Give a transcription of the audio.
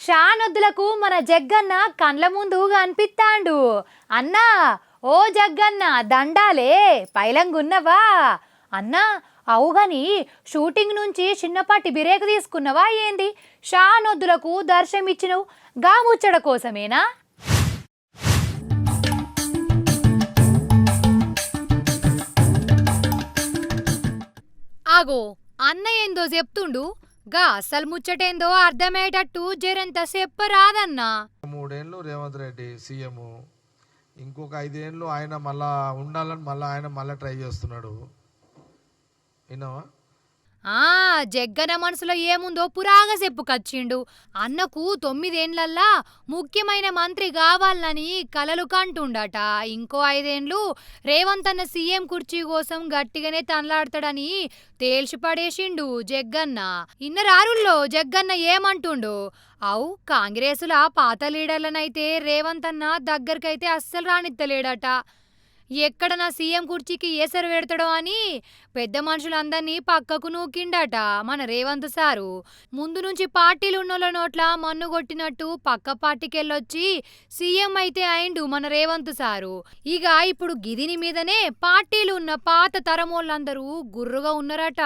షానొద్దులకు మన జగ్గన్న కండ్ల ముందు కనిపిస్తాండు. అన్నా ఓ జగ్గన్న దండాలే పైలంగున్నవా అన్నా? అవుగాని షూటింగ్ నుంచి చిన్నపాటి బిరేక్ తీసుకున్నవా ఏంది? షానొద్దులకు దర్శనమిచ్చినవు గా ముచ్చడ కోసమేనా? ఆగో అన్న ఏందో చెప్తుండు, గా అసలు ముచ్చటేందో అర్థమయ్యేటట్టు జరంత చెప్పరాదన్నా. 3 ఏళ్ళు రేవంత్ రెడ్డి సీఎం, ఇంకొక 5 ఏళ్ళు ఆయన మళ్ళా ఉండాలని ఆయన మళ్ళీ ట్రై చేస్తున్నాడు. విన్నావా? జగ్గన మనసులో ఏముందో పురాగా చెప్పుకొచ్చిండు. అన్నకు 9 ఏళ్లల్లా ముఖ్యమైన మంత్రి కావాలని కలలు కంటుండట. ఇంకో 5 ఏండ్లు రేవంత్ అన్న సీఎం కుర్చీ కోసం గట్టిగానే తనలాడతాడని తేల్చి పడేసిండు జగ్గన్న. ఇన్నరారుల్లో జగ్గన్న ఏమంటుండు? అవు కాంగ్రెసుల పాత లీడర్లనైతే రేవంత్ అన్న దగ్గరకైతే అస్సలు రానిత్తలేడట. ఎక్కడ నా సీఎం కుర్చీకి ఏసరు పెడతాడో అని పెద్ద మనుషులందర్నీ పక్కకు నూకిండట మన రేవంత్ సారు. ముందు నుంచి పార్టీలు ఉన్నోళ్ళ నోట్ల మన్ను కొట్టినట్టు పక్క పార్టీకెళ్ళొచ్చి సీఎం అయితే అయిండు మన రేవంత్ సారు. ఇక ఇప్పుడు గిదిని మీదనే పార్టీలు ఉన్న పాత తరమోళ్ళందరూ గుర్రుగా ఉన్నారట.